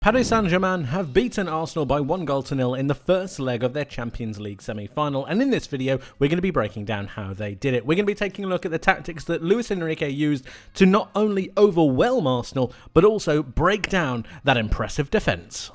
Paris Saint-Germain have beaten Arsenal by 1-0 in the first leg of their Champions League semi-final, and in this video we're going to be breaking down how they did it. We're going to be taking a look at the tactics that Luis Enrique used to not only overwhelm Arsenal, but also break down that impressive defence.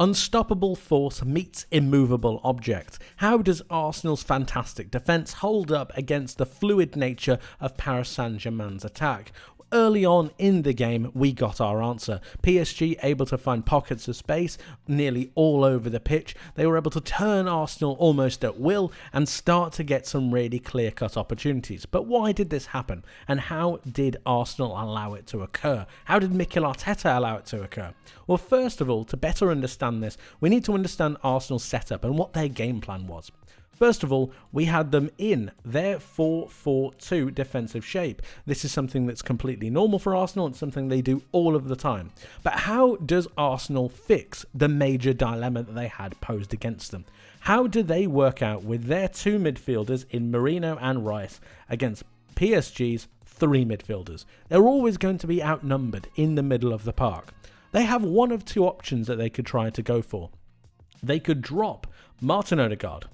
Unstoppable force meets immovable object. How does Arsenal's fantastic defence hold up against the fluid nature of Paris Saint-Germain's attack? Early on in the game, we got our answer. PSG able to find pockets of space nearly all over the pitch. They were able to turn Arsenal almost at will and start to get some really clear-cut opportunities. But why did this happen? And how did Arsenal allow it to occur? How did Mikel Arteta allow it to occur? Well, first of all, to better understand this, we need to understand Arsenal's setup and what their game plan was. First of all, we had them in their 4-4-2 defensive shape. This is something that's completely normal for Arsenal. It's something they do all of the time. But how does Arsenal fix the major dilemma that they had posed against them? How do they work out with their two midfielders in Merino and Rice against PSG's three midfielders? They're always going to be outnumbered in the middle of the park. They have one of two options that they could try to go for. They could drop Martin Odegaard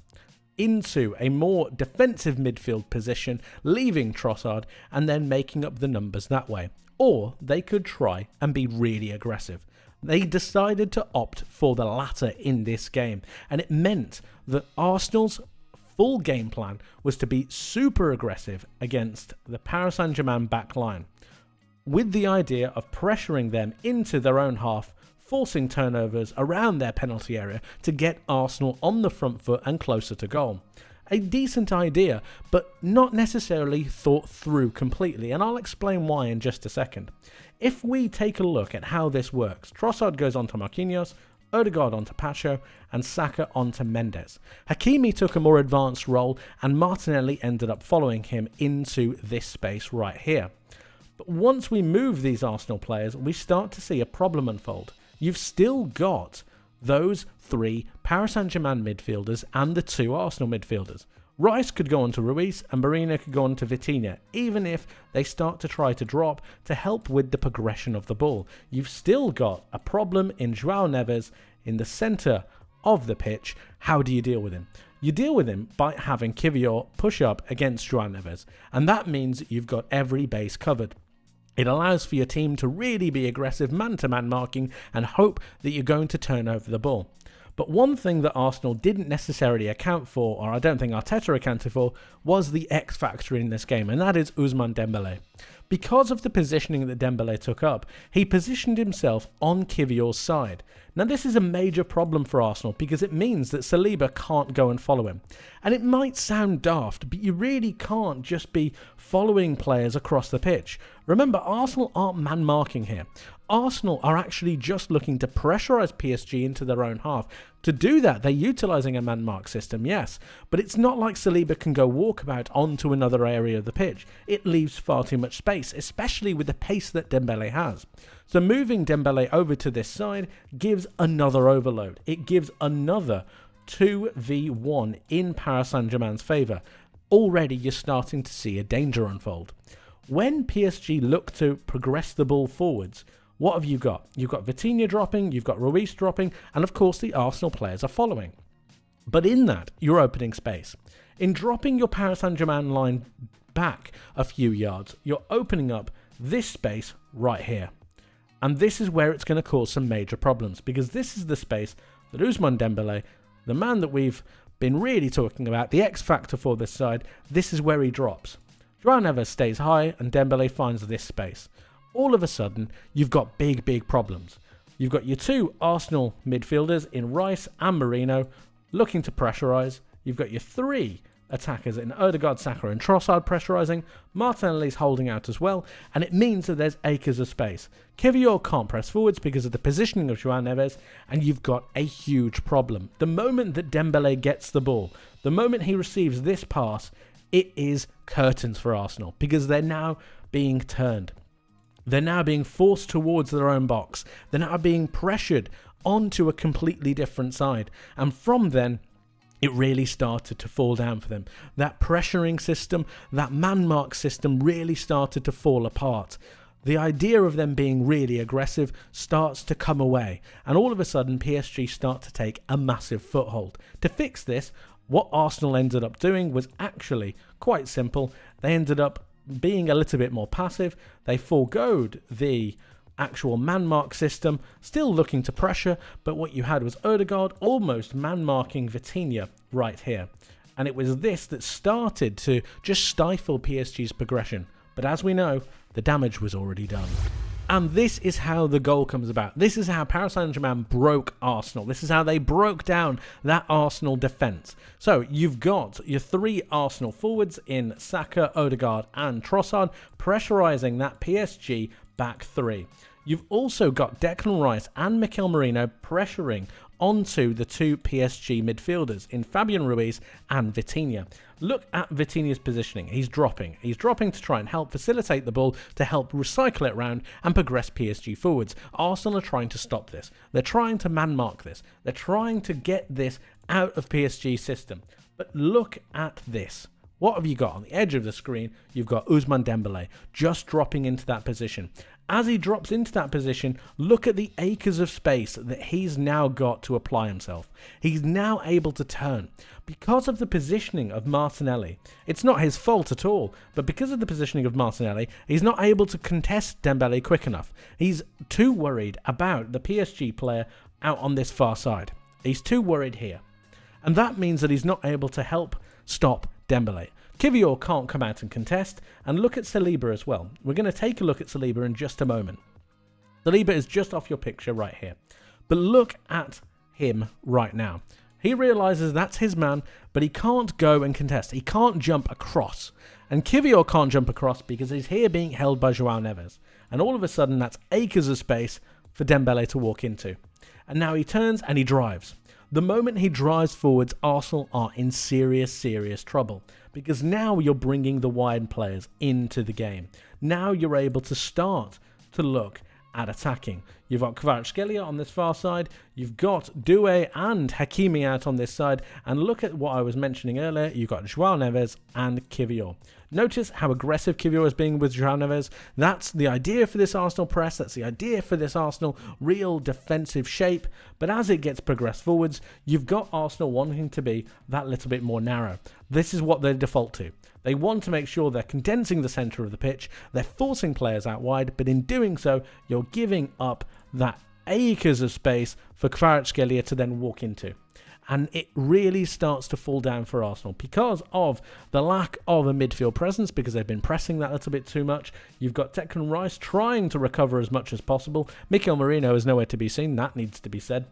into a more defensive midfield position, leaving Trossard and then making up the numbers that way. Or they could try and be really aggressive. They decided to opt for the latter in this game, and it meant that Arsenal's full game plan was to be super aggressive against the Paris Saint-Germain back line, with the idea of pressuring them into their own half, forcing turnovers around their penalty area to get Arsenal on the front foot and closer to goal. A decent idea, but not necessarily thought through completely, and I'll explain why in just a second. If we take a look at how this works, Trossard goes on to Marquinhos, Odegaard onto Pacho, and Saka onto Mendes. Hakimi took a more advanced role, and Martinelli ended up following him into this space right here. But once we move these Arsenal players, we start to see a problem unfold. You've still got those three Paris Saint-Germain midfielders and the two Arsenal midfielders. Rice could go on to Ruiz and Merino could go on to Vitinha, even if they start to try to drop to help with the progression of the ball. You've still got a problem in João Neves in the centre of the pitch. How do you deal with him? You deal with him by having Kiwior push up against João Neves, and that means you've got every base covered. It allows for your team to really be aggressive man-to-man marking and hope that you're going to turn over the ball. But one thing that Arsenal didn't necessarily account for, or I don't think Arteta accounted for, was the X factor in this game, and that is Ousmane Dembélé. Because of the positioning that Dembélé took up, he positioned himself on Kiwior's side. Now this is a major problem for Arsenal because it means that Saliba can't go and follow him. And it might sound daft, but you really can't just be following players across the pitch. Remember, Arsenal aren't man-marking here. Arsenal are actually just looking to pressurise PSG into their own half. To do that, they're utilising a man-mark system, yes, but it's not like Saliba can go walkabout onto another area of the pitch. It leaves far too much space, especially with the pace that Dembélé has. So moving Dembélé over to this side gives another overload. It gives another 2v1 in Paris Saint-Germain's favour. Already you're starting to see a danger unfold. When PSG look to progress the ball forwards, what have you got? You've got Vitinha dropping, you've got Ruiz dropping, and of course the Arsenal players are following. But in that, you're opening space. In dropping your Paris Saint-Germain line back a few yards, you're opening up this space right here. And this is where it's going to cause some major problems, because this is the space that Ousmane Dembélé, the man that we've been really talking about, the X factor for this side, this is where he drops. João Neves stays high and Dembélé finds this space. All of a sudden, you've got big problems. You've got your two Arsenal midfielders in Rice and Merino looking to pressurise. You've got your three attackers in Odegaard, Saka and Trossard pressurising. Martinelli's holding out as well, and it means that there's acres of space. Kiwior can't press forwards because of the positioning of João Neves, and you've got a huge problem. The moment that Dembélé gets the ball, the moment he receives this pass, it is curtains for Arsenal because they're now being turned. They're now being forced towards their own box. They're now being pressured onto a completely different side. And from then, it really started to fall down for them. That pressuring system, that man-mark system really started to fall apart. The idea of them being really aggressive starts to come away, and all of a sudden PSG start to take a massive foothold. To fix this, what Arsenal ended up doing was actually quite simple. They ended up being a little bit more passive. They foregoed the actual man-mark system, still looking to pressure, but what you had was Odegaard almost man-marking Vitinha right here. And it was this that started to just stifle PSG's progression. But as we know, the damage was already done. And this is how the goal comes about. This is how Paris Saint-Germain broke Arsenal. This is how they broke down that Arsenal defence. So you've got your three Arsenal forwards in Saka, Odegaard and Trossard pressurising that PSG back three. You've also got Declan Rice and Mikel Merino pressuring onto the two PSG midfielders in Fabian Ruiz and Vitinha. Look at Vitinha's positioning. He's dropping. He's dropping to try and help facilitate the ball, to help recycle it around and progress PSG forwards. Arsenal are trying to stop this. They're trying to man-mark this. They're trying to get this out of PSG's system. But look at this. What have you got? On the edge of the screen, you've got Ousmane Dembélé just dropping into that position. As he drops into that position, look at the acres of space that he's now got to apply himself. He's now able to turn. Because of the positioning of Martinelli, it's not his fault at all, but because of the positioning of Martinelli, he's not able to contest Dembélé quick enough. He's too worried about the PSG player out on this far side. He's too worried here. And that means that he's not able to help stop Dembélé. Kivior can't come out and contest, and look at Saliba as well. We're going to take a look at Saliba in just a moment. Saliba is just off your picture right here. But look at him right now. He realises that's his man, but he can't go and contest. He can't jump across. And Kivior can't jump across because he's here being held by João Neves. And all of a sudden, that's acres of space for Dembélé to walk into. And now he turns and he drives. The moment he drives forwards, Arsenal are in serious trouble. Because now you're bringing the wide players into the game. Now you're able to start to look at attacking. You've got Kvaratskhelia on this far side. You've got Doué and Hakimi out on this side. And look at what I was mentioning earlier. You've got João Neves and Kivior. Notice how aggressive Kivior is being with João Neves. That's the idea for this Arsenal press. That's the idea for this Arsenal real defensive shape. But as it gets progressed forwards, you've got Arsenal wanting to be that little bit more narrow. This is what they default to. They want to make sure they're condensing the centre of the pitch. They're forcing players out wide. But in doing so, you're giving up that acres of space for Kvaratskhelia to then walk into. And it really starts to fall down for Arsenal because of the lack of a midfield presence, because they've been pressing that a little bit too much. You've got Declan Rice trying to recover as much as possible. Mikel Merino is nowhere to be seen. That needs to be said.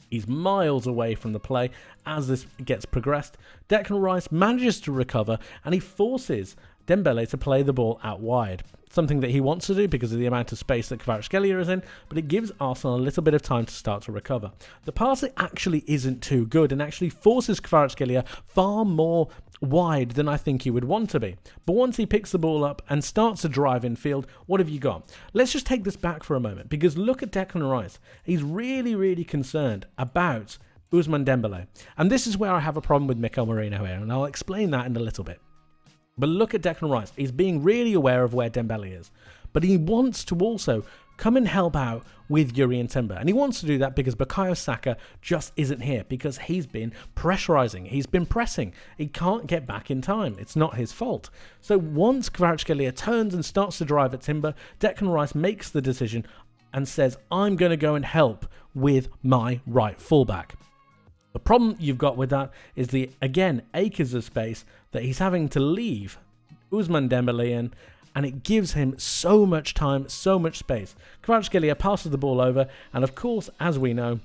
He's miles away from the play as this gets progressed. Declan Rice manages to recover and he forces Dembélé to play the ball out wide. Something that he wants to do because of the amount of space that Kvaratskhelia is in, but it gives Arsenal a little bit of time to start to recover. The pass actually isn't too good and actually forces Kvaratskhelia far more wide than I think he would want to be. But once he picks the ball up and starts to drive in field, what have you got? Let's just take this back for a moment because look at Declan Rice. He's really concerned about Ousmane Dembélé. And this is where I have a problem with Mikel Merino here, and I'll explain that in a little bit. But look at Declan Rice. He's being really aware of where Dembélé is. But he wants to also come and help out with Yuri Timber. And he wants to do that because Bukayo Saka just isn't here because he's been pressurising. He's been pressing. He can't get back in time. It's not his fault. So once Kvaratskhelia turns and starts to drive at Timber, Declan Rice makes the decision and says, I'm going to go and help with my right fullback. The problem you've got with that is the, again, acres of space that he's having to leave Ousmane Dembélé in, and it gives him so much time, so much space. Kvaratskhelia passes the ball over, and of course, as we know,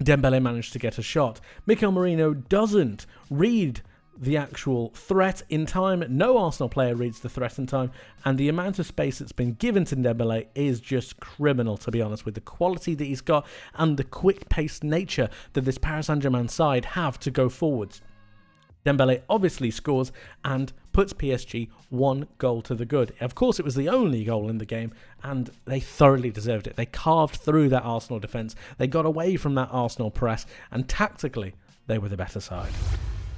Dembélé managed to get a shot. Mikel Merino doesn't read the actual threat in time. No Arsenal player reads the threat in time, and the amount of space that's been given to Dembélé is just criminal, to be honest, with the quality that he's got and the quick-paced nature that this Paris Saint-Germain side have to go forwards. Dembélé obviously scores and puts PSG 1 goal to the good. Of course, it was the only goal in the game, and they thoroughly deserved it. They carved through that Arsenal defence. They got away from that Arsenal press, and tactically, they were the better side.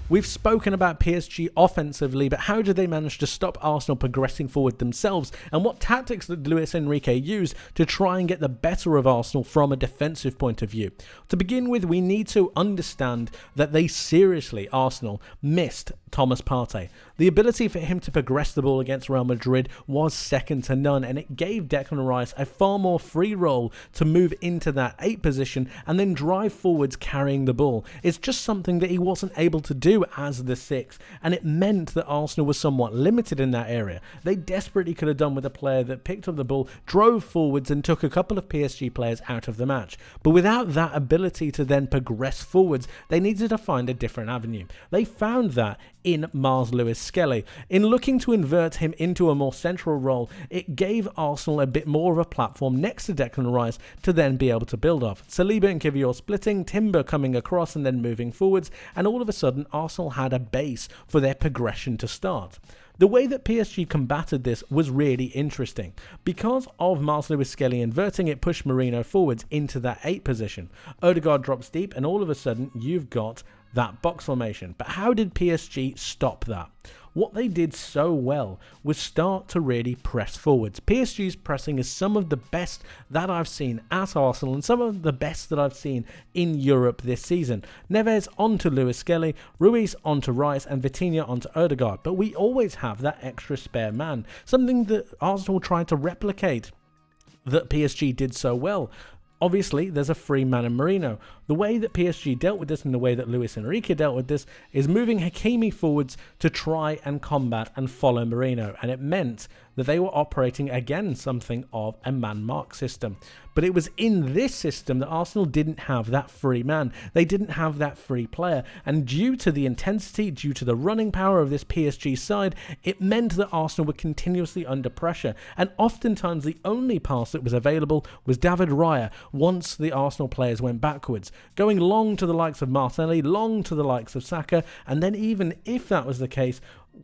We've spoken about PSG offensively, but how did they manage to stop Arsenal progressing forward themselves, and what tactics did Luis Enrique use to try and get the better of Arsenal from a defensive point of view? To begin with, we need to understand that they seriously, Arsenal, missed Thomas Partey. The ability for him to progress the ball against Real Madrid was second to none, and it gave Declan Rice a far more free role to move into that 8 position and then drive forwards carrying the ball. It's just something that he wasn't able to do as the 6, and it meant that Arsenal was somewhat limited in that area. They desperately could have done with a player that picked up the ball, drove forwards and took a couple of PSG players out of the match. But without that ability to then progress forwards, they needed to find a different avenue. They found that in Mars Lewis Skelly. In looking to invert him into a more central role, it gave Arsenal a bit more of a platform next to Declan Rice to then be able to build off. Saliba and Kivior splitting, Timber coming across and then moving forwards, and all of a sudden Arsenal had a base for their progression to start. The way that PSG combated this was really interesting. Because of Mars Lewis Skelly inverting, it pushed Merino forwards into that 8 position. Odegaard drops deep, and all of a sudden you've got that box formation. But how did PSG stop that? What they did so well was start to really press forwards. PSG's pressing is some of the best that I've seen at Arsenal and some of the best that I've seen in Europe this season. Neves onto Luis Skelly, Ruiz onto Rice, and Vitinha onto Odegaard. But we always have that extra spare man, something that Arsenal tried to replicate that PSG did so well. Obviously, there's a free man in Merino. The way that PSG dealt with this and the way that Luis Enrique dealt with this is moving Hakimi forwards to try and combat and follow Merino. And it meant that they were operating again something of a man-mark system. But it was in this system that Arsenal didn't have that free man. They didn't have that free player. And due to the intensity, due to the running power of this PSG side, it meant that Arsenal were continuously under pressure. And oftentimes the only pass that was available was David Raya once the Arsenal players went backwards, going long to the likes of Martinelli, long to the likes of Saka, and then even if that was the case,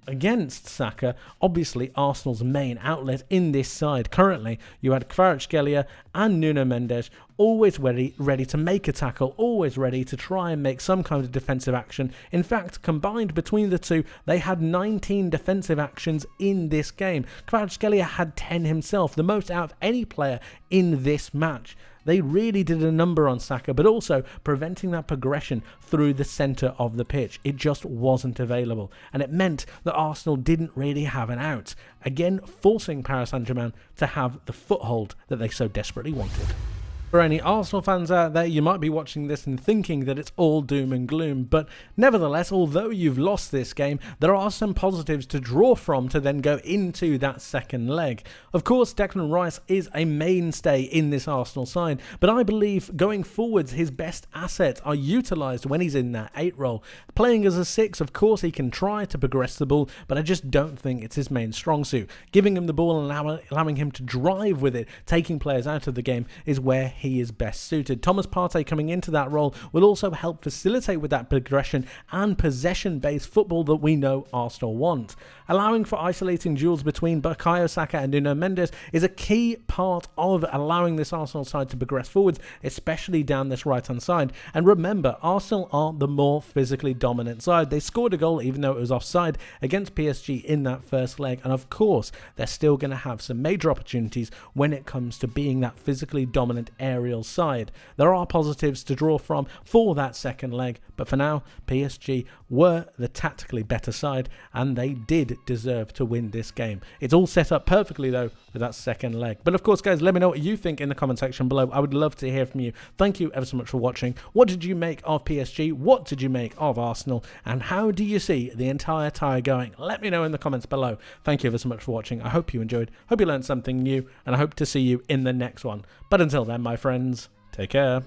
against Saka, obviously Arsenal's main outlet in this side currently, you had Kvaratskhelia and Nuno Mendes always ready to make a tackle, always ready to try and make some kind of defensive action. In fact, combined between the two, they had 19 defensive actions in this game. Kvaratskhelia had 10 himself, the most out of any player in this match. They really did a number on Saka, but also preventing that progression through the centre of the pitch. It just wasn't available, and it meant that Arsenal didn't really have an out, again forcing Paris Saint-Germain to have the foothold that they so desperately wanted. For any Arsenal fans out there, you might be watching this and thinking that it's all doom and gloom, but nevertheless, although you've lost this game, there are some positives to draw from to then go into that second leg. Of course, Declan Rice is a mainstay in this Arsenal side, but I believe going forwards, his best assets are utilised when he's in that 8 role. Playing as a 6, of course, he can try to progress the ball, but I just don't think it's his main strong suit. Giving him the ball and allowing him to drive with it, taking players out of the game, is where he is best suited. Thomas Partey coming into that role will also help facilitate with that progression and possession-based football that we know Arsenal want. Allowing for isolating duels between Bukayo Saka and Nuno Mendes is a key part of allowing this Arsenal side to progress forwards, especially down this right-hand side. And remember, Arsenal are the more physically dominant side. They scored a goal even though it was offside against PSG in that first leg, and of course they're still going to have some major opportunities when it comes to being that physically dominant aerial side. There are positives to draw from for that second leg, but for now PSG were the tactically better side and they did deserve to win this game. It's all set up perfectly though with that second leg. But of course guys, let me know what you think in the comment section below. I would love to hear from you. Thank you ever so much for watching. What did you make of PSG? What did you make of Arsenal? And how do you see the entire tie going? Let me know in the comments below. Thank you ever so much for watching. I hope you enjoyed, hope you learned something new, and I hope to see you in the next one. But until then, my friends, take care.